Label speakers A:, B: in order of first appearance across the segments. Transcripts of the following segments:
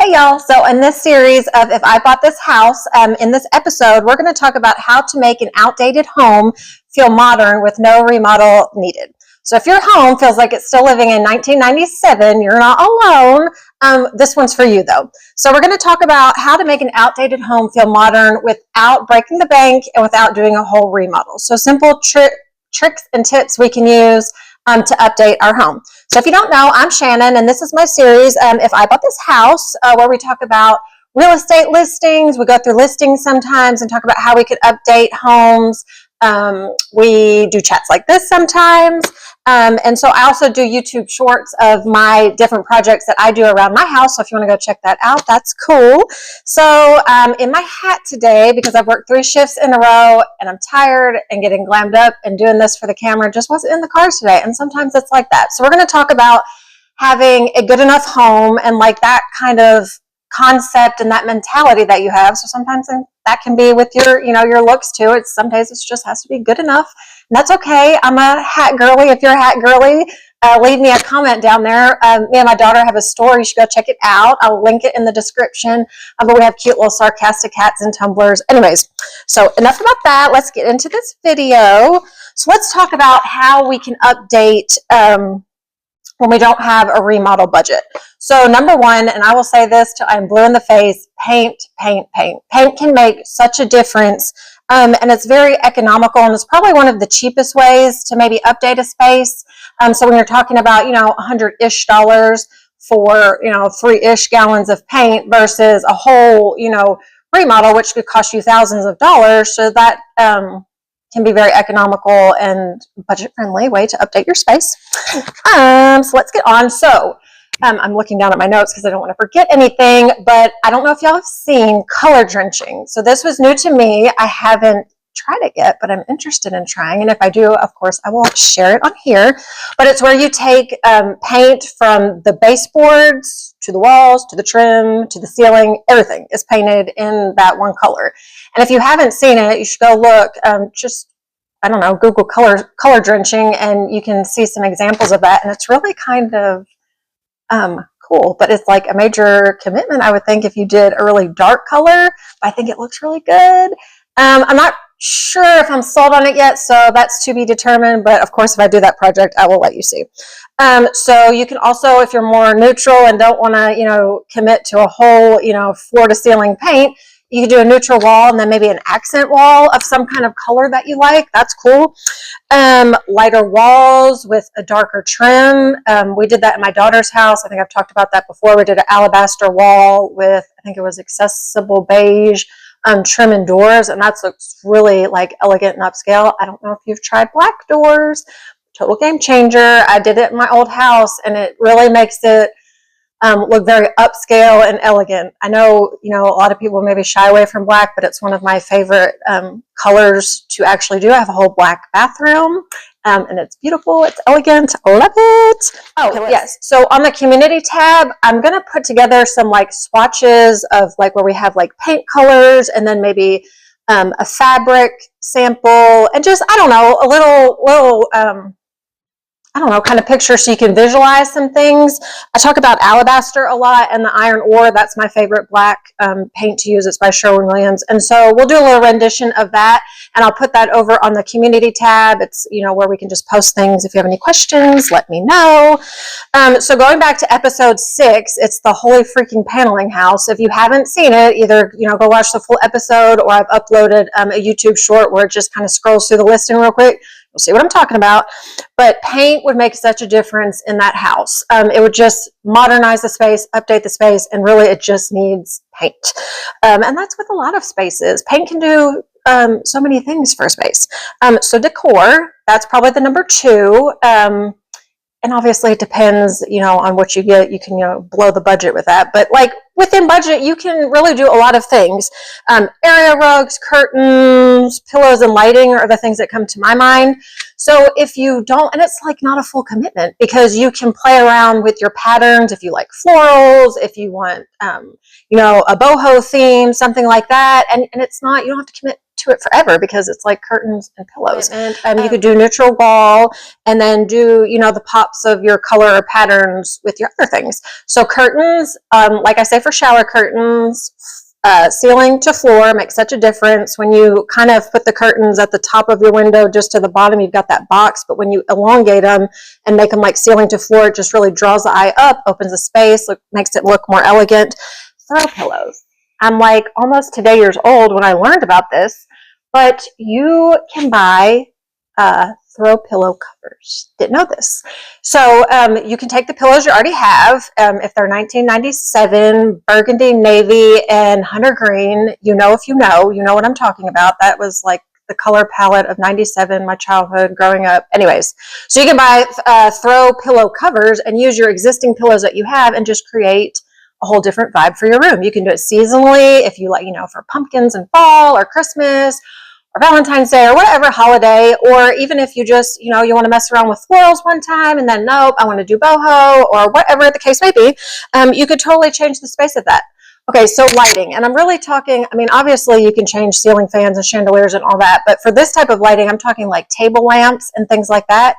A: Hey y'all, so in this series of If I Bought This House, in this episode, we're going to talk about how to make an outdated home feel modern with no remodel needed. So if your home feels like it's still living in 1997, you're not alone. This one's for you though. So we're going to talk about how to make an outdated home feel modern without breaking the bank and without doing a whole remodel. So simple tricks and tips we can use to update our home. So if you don't know, I'm Shannon, and this is my series, If I Bought This House, where we talk about real estate listings. We go through listings sometimes and talk about how we could update homes. We do chats like this sometimes. And so I also do YouTube shorts of my different projects that I do around my house. So if you want to go check that out, that's cool. So in my hat today, because I've worked 3 shifts in a row and I'm tired and getting glammed up and doing this for the camera, just wasn't in the cars today. And sometimes it's like that. So we're going to talk about having a good enough home and like that kind of concept and that mentality that you have. So sometimes that can be with your looks too. Some days it just has to be good enough. And that's okay. I'm a hat girly. If you're a hat girly, leave me a comment down there. Me and my daughter have a store. You should go check it out. I'll link it in the description. But we have cute little sarcastic hats and tumblers. Anyways, so enough about that. Let's get into this video. So let's talk about how we can update when we don't have a remodel budget. So number one, and I will say this till I'm blue in the face, paint. Paint can make such a difference. And it's very economical, and it's probably one of the cheapest ways to maybe update a space. So when you're talking about, $100-ish for, 3-ish gallons of paint versus a whole, remodel, which could cost you thousands of dollars. So that can be very economical and budget-friendly way to update your space. So let's get on. So I'm looking down at my notes because I don't want to forget anything, but I don't know if y'all have seen color drenching. So this was new to me. I haven't tried it yet, but I'm interested in trying. And if I do, of course, I will share it on here. But it's where you take paint from the baseboards to the walls, to the trim, to the ceiling. Everything is painted in that one color. And if you haven't seen it, you should go look. Google color drenching, and you can see some examples of that. And it's really kind of cool, but it's like a major commitment, I would think, if you did a really dark color. I think it looks really good. I'm not sure if I'm sold on it yet, so that's to be determined. But of course, if I do that project, I will let you see. So you can also, if you're more neutral and don't want to, commit to a whole, floor to ceiling paint, you can do a neutral wall and then maybe an accent wall of some kind of color that you like. That's cool. Lighter walls with a darker trim. We did that in my daughter's house. I think I've talked about that before. We did an alabaster wall with, I think it was accessible beige trim and doors, and that looks really like elegant and upscale. I don't know if you've tried black doors. Total game changer. I did it in my old house, and it really makes it look very upscale and elegant. I know, a lot of people maybe shy away from black, but it's one of my favorite colors to actually do. I have a whole black bathroom, and it's beautiful. It's elegant. I love it. Oh, okay, yes. So on the community tab, I'm going to put together some like swatches of like where we have like paint colors, and then maybe a fabric sample, and just, I don't know, a little kind of picture so you can visualize some things. I talk about alabaster a lot and the iron ore. That's my favorite black paint to use. It's by Sherwin-Williams. And so we'll do a little rendition of that, and I'll put that over on the community tab. It's, where we can just post things. If you have any questions, let me know. So going back to episode 6, it's the Holy Freaking Paneling House. If you haven't seen it, either, go watch the full episode, or I've uploaded a YouTube short where it just kind of scrolls through the listing real quick. You'll see what I'm talking about. But paint would make such a difference in that house. It would just modernize the space, update the space, and really it just needs paint. And that's with a lot of spaces. Paint can do so many things for a space. So decor, that's probably the number 2. And obviously it depends, on what you get. You can, blow the budget with that. But like within budget, you can really do a lot of things. Area rugs, curtains, pillows, and lighting are the things that come to my mind. So if you don't, and it's like not a full commitment, because you can play around with your patterns if you like florals, if you want, a boho theme, something like that. And it's not, you don't have to commit to it forever because it's like curtains and pillows. And you could do neutral wall and then do, you know, the pops of your color or patterns with your other things. So curtains, like I say, for shower curtains, ceiling to floor makes such a difference. When you kind of put the curtains at the top of your window just to the bottom, you've got that box, but when you elongate them and make them like ceiling to floor, it just really draws the eye up, opens the space, makes it look more elegant. Throw pillows. I'm like almost today years old when I learned about this, but you can buy throw pillow covers. Didn't know this. So you can take the pillows you already have. If they're 1997 burgundy, navy, and hunter green, you know what I'm talking about. That was like the color palette of 97, my childhood growing up. Anyways, so you can buy throw pillow covers and use your existing pillows that you have and just create a whole different vibe for your room. You can do it seasonally if you like, you know, for pumpkins in fall or Christmas or Valentine's Day or whatever holiday, or even if you just, you know, you want to mess around with florals one time and then nope, I want to do boho or whatever the case may be, you could totally change the space of that. Okay, so lighting, and I'm really talking, I mean, obviously you can change ceiling fans and chandeliers and all that, but for this type of lighting, I'm talking like table lamps and things like that,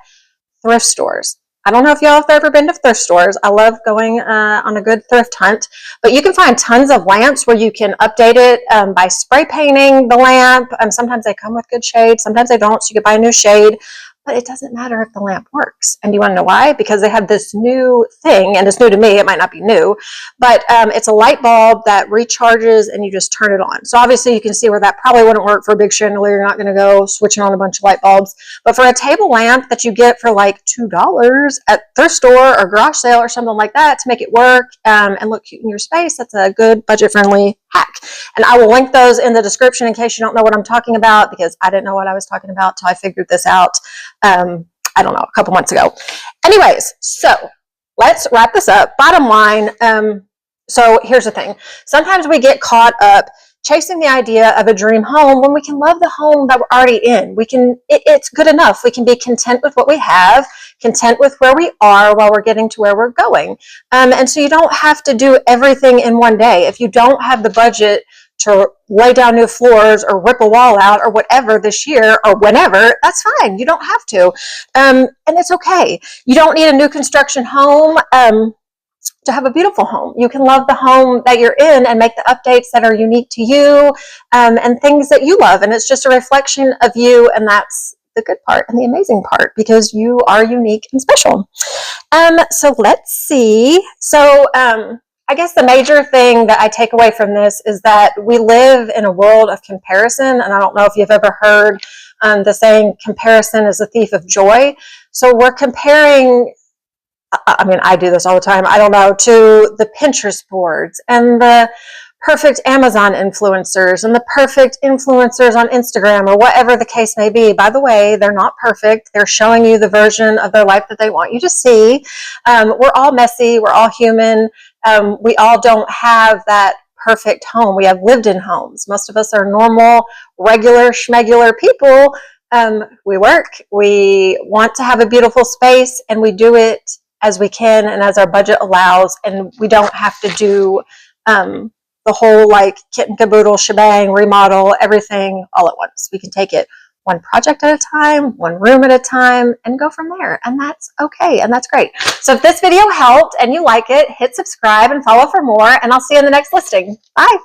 A: thrift stores. I don't know if y'all have ever been to thrift stores. I love going on a good thrift hunt, but you can find tons of lamps where you can update it by spray painting the lamp. Sometimes they come with good shade, sometimes they don't, so you can buy a new shade, but it doesn't matter if the lamp works. And do you want to know why? Because they have this new thing, and it's new to me, it might not be new, but it's a light bulb that recharges and you just turn it on. So obviously you can see where that probably wouldn't work for a big chandelier. You're not going to go switching on a bunch of light bulbs, but for a table lamp that you get for like $2 at thrift store or garage sale or something like that to make it work and look cute in your space, that's a good budget-friendly hack. And I will link those in the description in case you don't know what I'm talking about, because I didn't know what I was talking about till I figured this out. I don't know, a couple months ago. Anyways, so let's wrap this up. Bottom line, so here's the thing. Sometimes we get caught up chasing the idea of a dream home when we can love the home that we're already in. It's good enough. We can be content with what we have, content with where we are while we're getting to where we're going. And so you don't have to do everything in one day. If you don't have the budget to lay down new floors or rip a wall out or whatever this year or whenever, that's fine. You don't have to. And it's okay. You don't need a new construction home to have a beautiful home. You can love the home that you're in and make the updates that are unique to you and things that you love. And it's just a reflection of you. And that's the good part and the amazing part, because you are unique and special. So let's see. So, I guess the major thing that I take away from this is that we live in a world of comparison. And I don't know if you've ever heard the saying, comparison is a thief of joy. So we're comparing, I mean, I do this all the time, I don't know, to the Pinterest boards and the perfect Amazon influencers and the perfect influencers on Instagram or whatever the case may be. By the way, they're not perfect. They're showing you the version of their life that they want you to see. We're all messy. We're all human. We all don't have that perfect home. We have lived-in homes. Most of us are normal, regular, schmegular people. We work. We want to have a beautiful space, and we do it as we can and as our budget allows, and we don't have to do the whole like kit and caboodle shebang, remodel everything all at once. We can take it one project at a time, one room at a time, and go from there. And that's okay. And that's great. So if this video helped and you like it, hit subscribe and follow for more, and I'll see you in the next listing. Bye.